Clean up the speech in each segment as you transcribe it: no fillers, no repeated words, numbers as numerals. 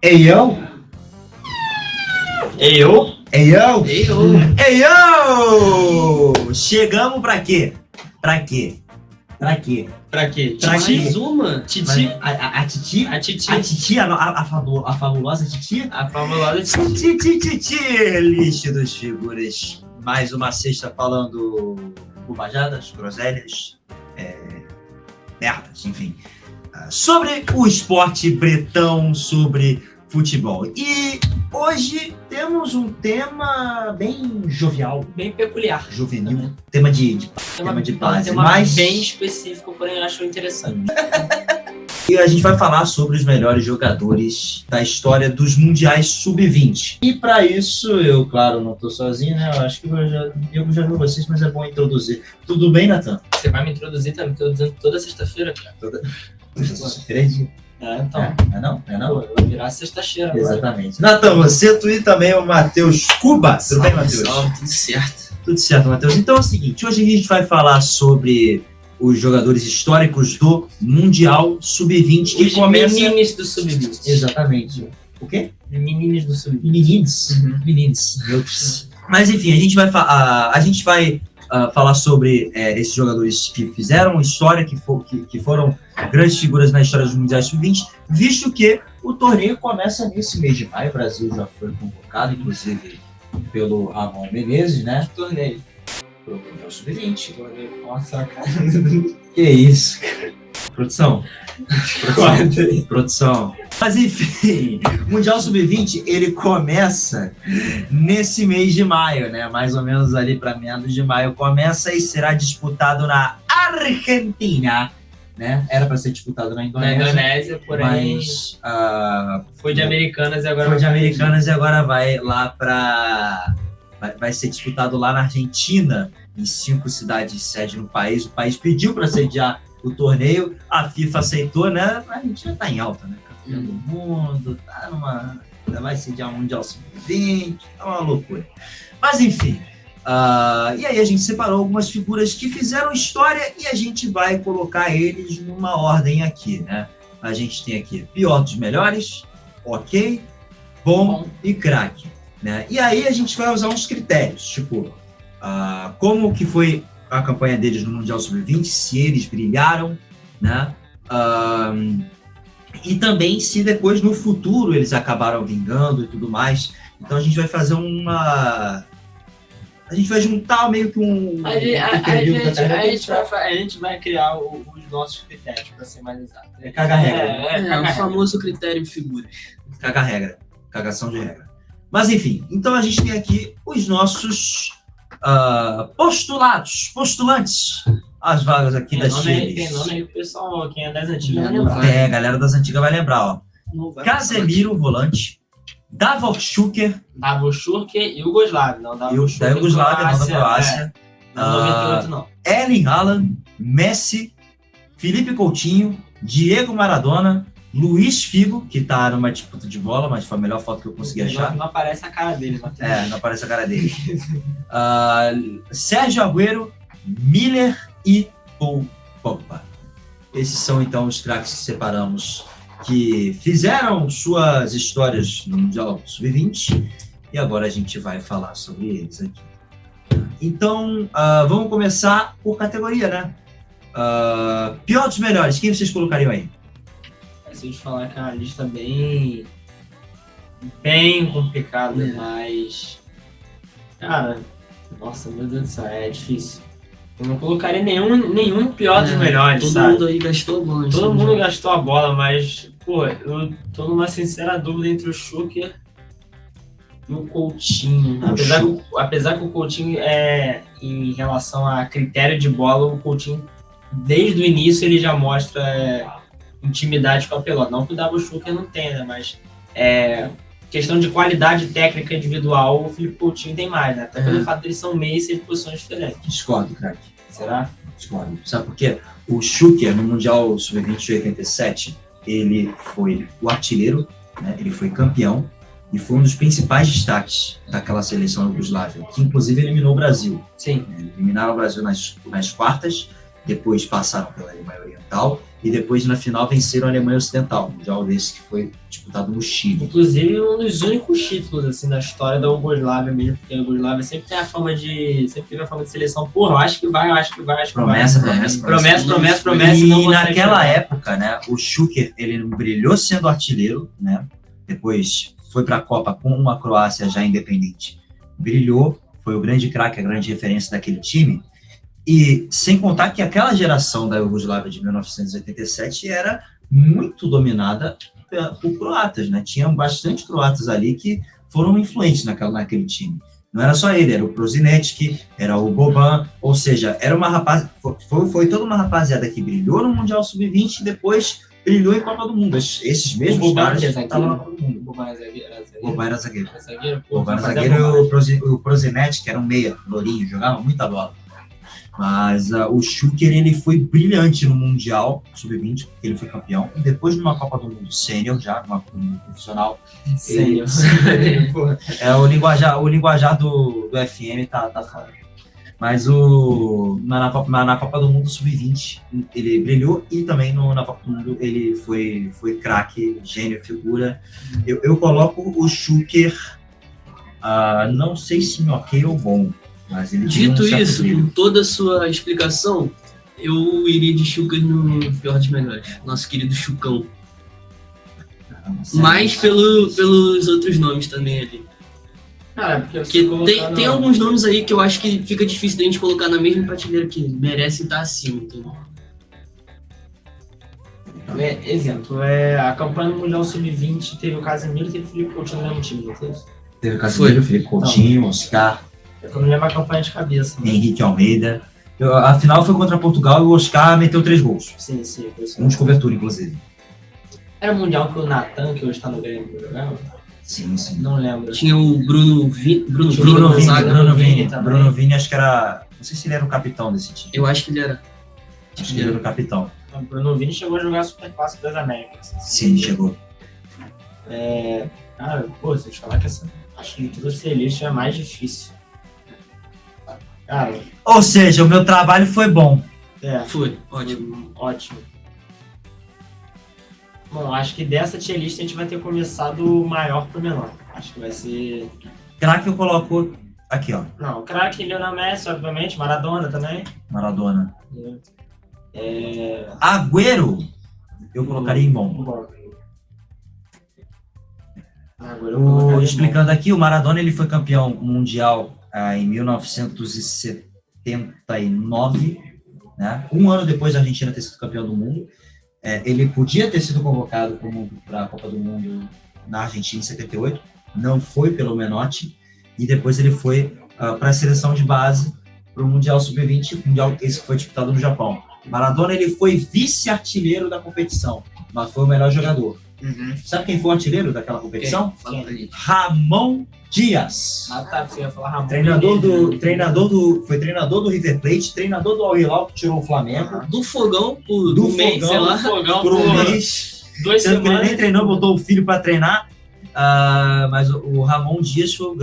Ei, eu? Eu? Ei, eu? Eu? Ei, eu! Chegamos pra quê? Pra quê? Pra quê? Pra quê? Pra Titi? quê? Uma? Titi? A Titi? A Titi? A Titi, a fabulosa Titi? A famosa Titi. Titi, lixo dos figuras. Mais uma sexta falando bobajadas, groselhas, merdas, enfim. Sobre o esporte bretão, sobre futebol. E hoje temos um tema bem jovial, Bem peculiar. juvenil, tema de base, Tema mas bem específico, porém eu acho interessante. e a gente vai falar sobre os melhores jogadores da história dos mundiais sub-20. E para isso, eu, claro, não estou sozinho, né? Eu acho que eu já vi vocês, mas é bom introduzir. Tudo bem, Natan? Você vai me introduzir, tá me introduzindo toda sexta-feira, cara. Grande. Então. Não? Pô, vai virar sexta-feira agora. Exatamente. Natan, você, tu e também o Matheus Cuba. Tudo bem, Matheus? Salve, tudo certo. Tudo certo, Matheus. Então é o seguinte, hoje a gente vai falar sobre os jogadores históricos do Mundial Sub-20, que Os começa... meninos do Sub-20. Exatamente. O quê? Meninos do Sub-20. Meninos. Uhum. Meninos. Meu Deus. Mas enfim, a gente vai falar sobre esses jogadores que fizeram história, que foram grandes figuras na história dos Mundiais Sub-20, visto que o torneio começa nesse mês de maio. O Brasil já foi convocado, inclusive pelo Ramon Menezes, né? Torneio. Pro Mundial Sub-20. Nossa, cara. Que isso, cara. Produção. Corta aí. Produção. Mas enfim, o Mundial Sub-20 ele começa nesse mês de maio, né? Mais ou menos ali para meados de maio começa e será disputado na Argentina, né? Era para ser disputado na Na Indonésia, Indonésia, porém mas foi de Americanas e agora foi de vai Americanas e agora vai lá para vai ser disputado lá na Argentina, em 5 cidades sede no país. O país pediu para sediar o torneio, a FIFA aceitou, né? A Argentina tá em alta, né? Campeão do mundo, vai sediar o Mundial Sub-20, é uma loucura. Mas enfim, e aí a gente separou algumas figuras que fizeram história e a gente vai colocar eles numa ordem aqui, né? A gente tem aqui pior dos melhores, ok, bom e craque, né? E aí a gente vai usar uns critérios, tipo, como que foi a campanha deles no Mundial Sub-20, se eles brilharam, né? E também se depois no futuro eles acabaram vingando e tudo mais. Então a gente vai fazer a gente vai juntar meio que um... A gente vai criar os nossos critérios, para ser mais exato. Caga regra. O famoso critério de figuras. Caga regra. Cagação de regra. Mas enfim, então a gente tem aqui os nossos postulantes às vagas aqui das times. Tem nome aí pro pessoal, quem é das antigas vai lembrar. A galera das antigas vai lembrar, ó. Casemiro, volante. Davor Šuker. Davor Šuker e Yugoslávia, não Da Iugoslávia, não da Croácia. Não, 98 não. Erling Haaland, Messi, Felipe Coutinho, Diego Maradona, Luiz Figo, que tá numa disputa de bola, mas foi a melhor foto que eu consegui achar. Não aparece a cara dele, Matheus. Não aparece a cara dele. Sérgio Agüero, Miller e Paul Pogba. Esses são então os craques que separamos, que fizeram suas histórias no Mundial Sub-20 e agora a gente vai falar sobre eles aqui. Então, vamos começar por categoria, né? Pior dos melhores, quem vocês colocariam aí? Se eu te falar que é uma lista bem complicada, mas... Cara, nossa, meu Deus do céu, é difícil. Eu não colocaria nenhum pior dos melhores, todo sabe? Todo mundo aí gastou a bola. Todo mundo gastou a bola, mas, pô, eu tô numa sincera dúvida entre o Šuker e o Coutinho. Apesar que o Coutinho, em relação a critério de bola, o Coutinho, desde o início, ele já mostra intimidade com a pelota. Não que o Davor Šuker não tenha, né? Mas questão de qualidade técnica individual, o Felipe Coutinho tem mais, né? Até pelo fato de eles são meios de posições diferentes. Discordo, craque. Será? Discordo. Sabe por quê? O Šuker, no Mundial Sub-20 de 87, ele foi o artilheiro, né? Ele foi campeão e foi um dos principais destaques daquela seleção iugoslávia, que inclusive eliminou o Brasil. Sim. Eliminaram o Brasil nas quartas, depois passaram pela Alemanha Oriental e depois na final venceram a Alemanha Ocidental, mundial desse que foi disputado no Chile. Inclusive, um dos únicos títulos, assim, da história da Iugoslávia mesmo, porque a Iugoslávia sempre teve a fama de seleção, porra, eu acho que vai. Promessa. Promessa. E naquela época, né, o Šuker, ele brilhou sendo artilheiro, né, depois foi para a Copa com uma Croácia já independente, brilhou, foi o grande craque, a grande referência daquele time. E sem contar que aquela geração da Iugoslávia de 1987 era muito dominada por croatas, né? Tinha bastante croatas ali que foram influentes naquele time. Não era só ele, era o Prosinecki, era o Boban, ou seja, era foi toda uma rapaziada que brilhou no Mundial Sub-20 e depois brilhou em Copa do Mundo. Esses mesmos caras estavam na Copa do Mundo. Boban era zagueiro. Boban era zagueiro e o Prosinecki, que era um meia, lourinho, jogava muita bola. Mas o Šuker, ele foi brilhante no Mundial Sub-20, porque ele foi campeão. E depois numa Copa do Mundo sênior, já, numa Copa do Mundo profissional. Sênior. O linguajar do FM tá fora. Mas na Copa do Mundo Sub-20, ele brilhou. E também na Copa do Mundo ele foi craque, gênio, figura. Eu coloco o Šuker, não sei se ok ou bom. Mas ele Dito isso, com toda a sua explicação, eu iria de Šuker no pior dos melhores. Nosso querido Chucão. Mas pelos outros nomes também ali. Cara, porque tem alguns nomes aí que eu acho que fica difícil da gente colocar na mesma prateleira que merecem estar acima, entendeu? Exemplo, a campanha do Mundial Sub-20 teve o Casemiro e teve o Felipe Coutinho no mesmo time, não teve? Teve o Casemiro, o Felipe Coutinho, Oscar. Eu não lembro a campanha de cabeça. Né? Henrique Almeida. A final foi contra Portugal e o Oscar meteu 3 gols. Sim, foi isso. Um de cobertura, inclusive. Era o Mundial que o Natan, que hoje está no Grêmio, jogava? Sim. Não lembro. Tinha o Bruno Vini, Bruno Vini, acho que era... Não sei se ele era o capitão desse time. Eu acho que ele era. Acho que ele era o capitão. O Bruno Vini chegou a jogar Super Clássico das Américas. Sim, chegou. Cara, se eu te falar que acho que tudo ser elite é mais difícil. Cara, ou seja, o meu trabalho foi bom. Foi, ótimo. Ótimo. Bom, acho que dessa tier list a gente vai ter começado o maior pro menor. Acho que vai ser... Craque eu coloco aqui, ó. Não, craque, Lionel Messi, obviamente. Maradona também. Maradona. Agüero, eu colocaria em bom. Explicando aqui, o Maradona ele foi campeão mundial em 1979, né? Um ano depois da Argentina ter sido campeão do mundo. Ele podia ter sido convocado para a Copa do Mundo na Argentina em 78, não foi pelo Menotti, e depois ele foi para a seleção de base para o Mundial Sub-20, Mundial esse que foi disputado no Japão. Maradona ele foi vice-artilheiro da competição, mas foi o melhor jogador. Uhum. Sabe quem foi o artilheiro daquela competição? Quem? Ramon Dias. Tá, você ia falar Ramon. Foi treinador do River Plate, treinador do Al Hilal, que tirou o Flamengo. Do Fogão, do mês, sei lá. Por um mês. 2 semanas. Ele nem treinou, botou o filho para treinar. Mas o Ramon Dias foi a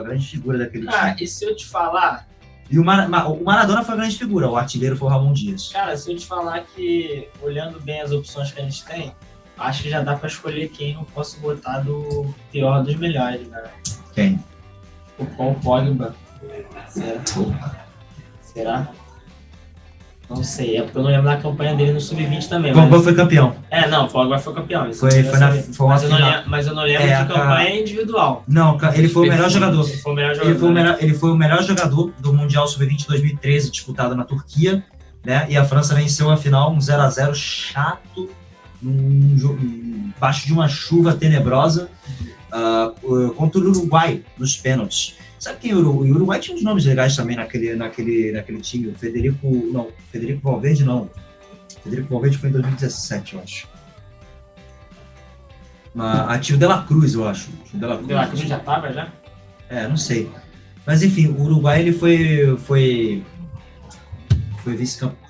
grande figura daquele time. E se eu te falar... E o Maradona foi a grande figura, o artilheiro foi o Ramon Dias. Cara, se eu te falar que, olhando bem as opções que a gente tem, acho que já dá pra escolher quem eu posso botar do pior dos melhores, né? Quem? O Paul Pogba. Será? Não sei, porque eu não lembro da campanha dele no Sub-20 também. O Pogba foi campeão. O Pogba foi campeão. Mas eu não lembro de campanha individual. Não, ele foi o melhor jogador. Ele foi o melhor jogador do Mundial Sub-20 2013, disputado na Turquia, né? E a França venceu a final, um 0-0 chato, embaixo de uma chuva tenebrosa, contra o Uruguai, nos pênaltis. Sabe quem o Uruguai tinha uns nomes legais também naquele time? O Federico Valverde não. Federico Valverde foi em 2017, eu acho. Tinha o De La Cruz, eu acho. O De La Cruz já tava, já? Não sei. Mas enfim, o Uruguai ele foi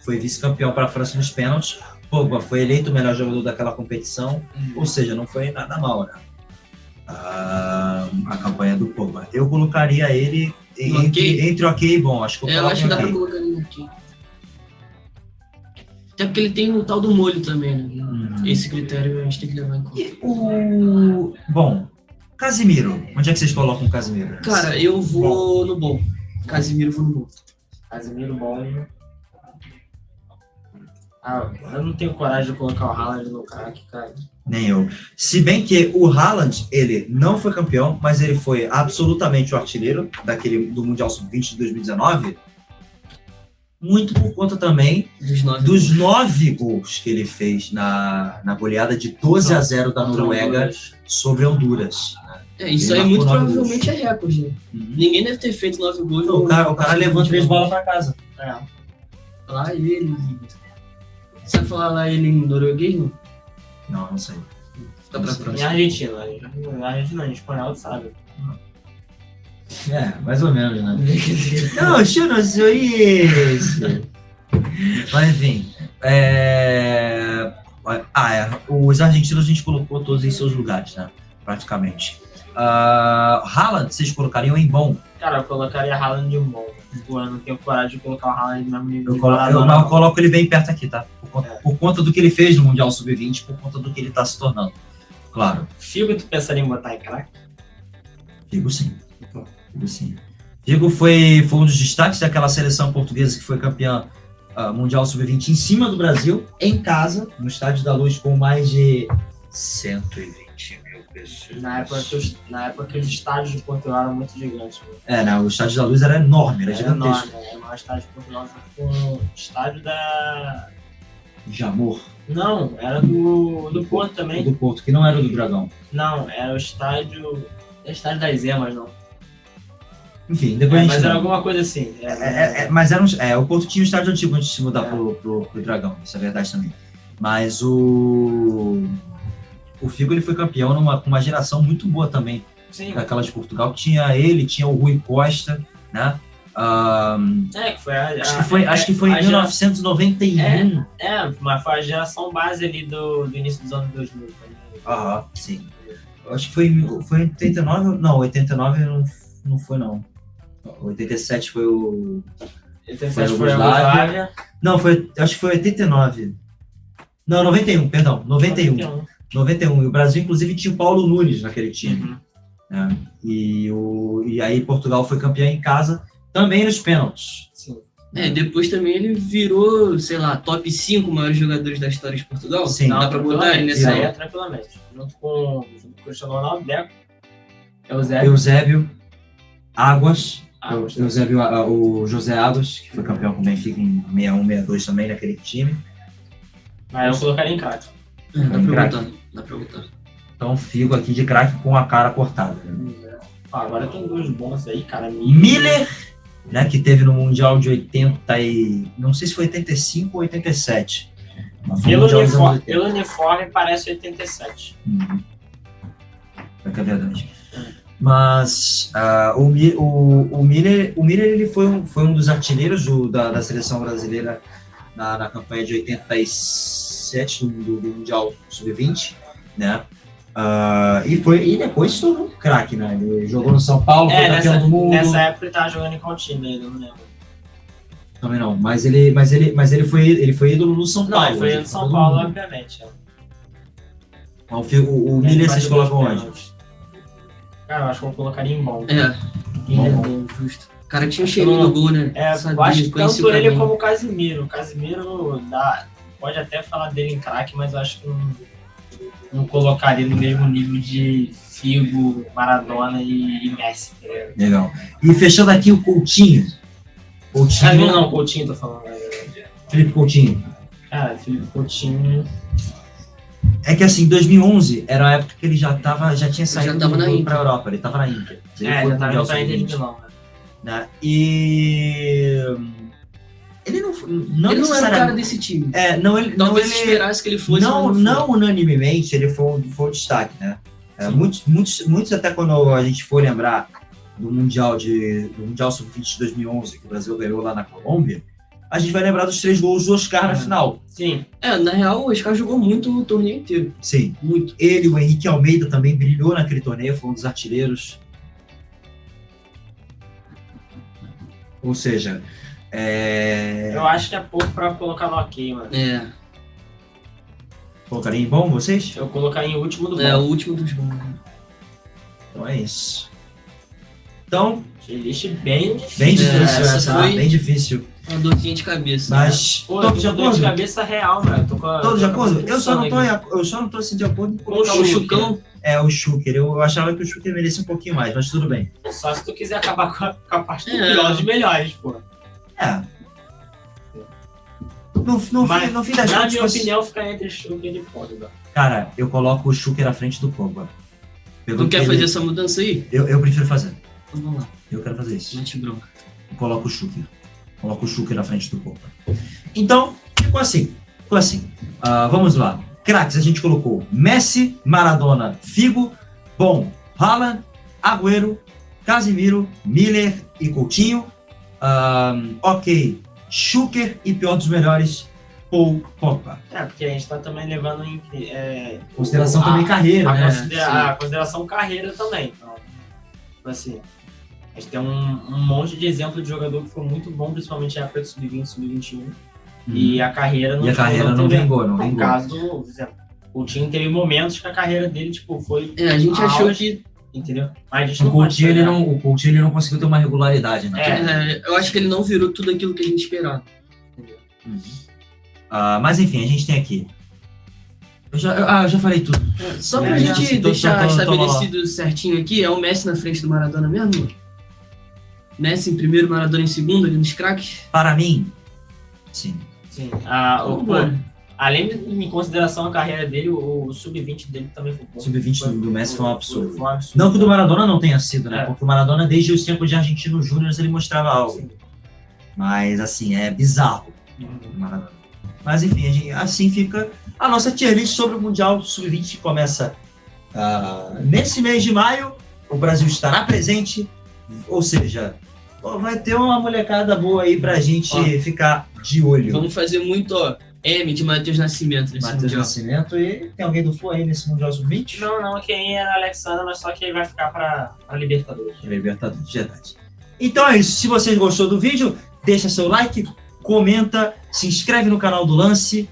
vice-campeão para a França nos pênaltis. Pogba foi eleito o melhor jogador daquela competição, ou seja, não foi nada mal, né? A campanha do Pogba. Eu colocaria ele entre ok e bom. Acho que eu acho que dá pra colocar ele aqui. Até porque ele tem o tal do molho também, né? Uhum. Esse critério a gente tem que levar em conta. E bom, Casimiro. Onde é que vocês colocam o Casimiro? Cara, eu vou no bom. Casimiro, vou no bom. Casimiro bom. Eu não tenho coragem de colocar o Haaland no craque, cara. Nem eu. Se bem que o Haaland, ele não foi campeão, mas ele foi absolutamente o artilheiro do Mundial Sub-20 de 2019. Muito por conta também dos 9 gols que ele fez na goleada de 12-0 da Noruega sobre Honduras. Isso Ele aí muito marcou 9 provavelmente é recorde. Né? Ninguém deve ter feito 9 gols. O cara levou 3 bolas pra casa. Lá ele. Você vai falar lá ele em norueguês, não? Não sei. Fica pra próxima. Em Argentina. Em espanhol, sabe? Mais ou menos, né? Não, eu não sei isso. Mas enfim. Os argentinos a gente colocou todos em seus lugares, né? Praticamente. Haaland, vocês colocariam em bom? Cara, eu colocaria Haaland em bom. Eu não tenho coragem de colocar o Haaland no mesmo nível. Eu coloco ele bem perto aqui, tá? Por conta do que ele fez no Mundial Sub-20, por conta do que ele tá se tornando. Claro. Figo, tu pensaria em botar em craque? Figo sim. Figo foi um dos destaques daquela seleção portuguesa que foi campeã Mundial Sub-20 em cima do Brasil, em casa, no Estádio da Luz, com mais de 120 mil pessoas. Na época que os estádios de Portugal eram muito gigantes. O Estádio da Luz era enorme, era gigantesco. Era o maior estádio de Portugal junto com o estádio da... Jamor. Não, era do Porto também. Do Porto, que não era do Dragão. Não, era o estádio... É o estádio das Emas, não. Enfim, depois a gente... Mas era alguma coisa assim. Mas o Porto tinha um estádio antigo antes de se mudar pro Dragão, isso é verdade também. Mas o Figo ele foi campeão com uma geração muito boa também. Sim. Daquela de Portugal, tinha o Rui Costa, né? Acho que foi em 1991. Mas foi a geração base ali do início dos anos 2000 também. Sim. Acho que foi em 89, não, 89 não foi não. 87 foi o... 87 foi a Yugoslávia. Não, acho que foi 89. Não, 91, perdão, 91. 91. E o Brasil, inclusive, tinha o Paulo Nunes naquele time. Né? E aí Portugal foi campeão em casa, também nos pênaltis. Sim. Depois também ele virou, sei lá, top 5 maiores jogadores da história de Portugal. Sim. Dá pra botar ele nessa aí? Tranquilamente. Junto com o Cristiano Ronaldo, Deco, Eusébio, Águas. O José Águas, que foi campeão com o Benfica em 61, 62 também naquele time. Mas eu colocaria em craque. Dá pra botar. Então Figo aqui de craque com a cara cortada. Agora tem dois bons aí, cara. Miller, né, que teve no Mundial de 80 e... Não sei se foi 85 ou 87. Pelo uniforme parece 87. É que é verdade. Mas o Miller ele foi um dos artilheiros da seleção brasileira na campanha de 87 do Mundial Sub-20, né? E depois se tornou um craque, né? Ele jogou no São Paulo, foi campeão do mundo. Nessa época ele tava jogando em qual time ainda, não lembro. Também não, mas ele foi ídolo no São Paulo. Não, ele foi ídolo no São Paulo, obviamente. O Miller vocês colocam onde? Cara, eu acho que eu colocaria em bom. Bom, justo. O cara tinha um cheirinho no gol, né? Eu acho que tanto ele como o Casimiro. O Casimiro pode até falar dele em craque, mas eu acho que não colocaria no mesmo nível de Figo, Maradona e Messi. Legal. E fechando aqui o Coutinho. Coutinho tô falando. Felipe Coutinho. Cara, Felipe Coutinho... É que assim, 2011 era a época que ele já tinha saído pra Europa, ele tava na Inter. Já tava pra Inter de Milão, né? E... Ele não era o cara desse time. Talvez esperasse que ele fosse. Não unanimemente, ele foi um destaque, né? Muitos até quando a gente for lembrar do Mundial Sub-20 de 2011, que o Brasil ganhou lá na Colômbia, a gente vai lembrar dos 3 gols do Oscar na final. Sim. Na real, o Oscar jogou muito no torneio inteiro. Sim. Muito. Ele, o Henrique Almeida também brilhou naquele torneio, foi um dos artilheiros. Ou seja, Eu acho que é pouco pra colocar no ok, mano. Colocaria em bom vocês? Eu colocaria em último do É o bom. último dos bons. Então é isso. Então, Playlist bem difícil. bem difícil essa essa, foi- bem difícil. Uma dorzinha de cabeça. Mas, Pô, todos de eu tô dor de acordo? cabeça real, mano. Todos de acordo? Eu só não tô tô assim de acordo Com com o O Chucão, o Schuker. Eu achava que o Schuker merecia um pouquinho mais, mas tudo bem. Só se tu quiser acabar com a parte do É. pior dos melhores, pô. É. No Mas, fim das na contas, minha opinião, fica entre Schuker e Pogba. cara, eu coloco o Schuker à frente do Pogba. tu quer fazer essa mudança aí? Eu prefiro fazer. Então vamos lá, Eu quero fazer isso. mete bronca. Eu coloco o Schuker. Coloco o Schuker à frente do Pogba. Então, ficou assim. Vamos lá. Craques, a gente colocou Messi, Maradona, Figo, Bom, Haaland, Agüero, Casemiro, Miller e Coutinho. Ok, Schuker e pior dos melhores, Paul Pogba. Porque a gente tá também levando em Consideração também carreira, né? a consideração carreira também. Então, assim, a gente tem um monte de exemplo de jogador que foi muito bom, principalmente na época do Sub-20, Sub-21. E a carreira não E a carreira não teve- vingou, não No vingou. caso do, por exemplo, o time teve momentos que a carreira dele, tipo, foi. A gente achou auge, que. Entendeu? Mas a gente O não pode Coutinho, ele pegar. não conseguiu ter uma regularidade, né? Eu acho que ele não virou tudo aquilo que a gente esperava. Mas enfim, a gente tem aqui. Eu já falei tudo. Só pra já gente sei, deixar tô lá. estabelecido certinho aqui, é o Messi na frente do Maradona mesmo? Messi em primeiro, Maradona em segundo, ali nos craques? Para mim, sim. Sim. Vamos embora. Além de em consideração a carreira dele, o sub-20 dele também foi bom. Sub-20 do Messi foi um absurdo. Foi um absurdo. Não que o do Maradona não tenha sido, né? É. Porque o Maradona, desde os tempos de Argentino Júnior, ele mostrava algo. Sim. Mas, assim, é bizarro o Maradona. Mas, enfim, assim fica a nossa tier list sobre o Mundial Sub-20, que começa nesse mês de maio. O Brasil estará presente, ou seja, vai ter uma molecada boa aí pra gente ficar de olho. Vamos fazer muito, M de Matheus Nascimento nesse Matheus mundial. Nascimento, e tem alguém do Flu aí nesse Mundial Sub-20? Não, quem era Alexandre, mas só que ele vai ficar pra Libertadores. Libertadores, verdade. Então é isso. Se você gostou do vídeo, deixa seu like, comenta, se inscreve no canal do Lance,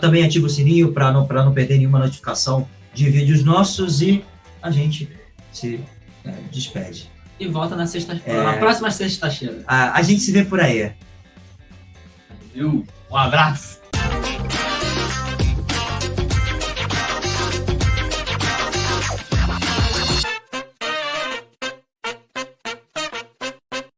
também ativa o sininho para não perder nenhuma notificação de vídeos nossos e a gente se despede. E volta na na próxima sexta-feira. A gente se vê por aí. Um abraço.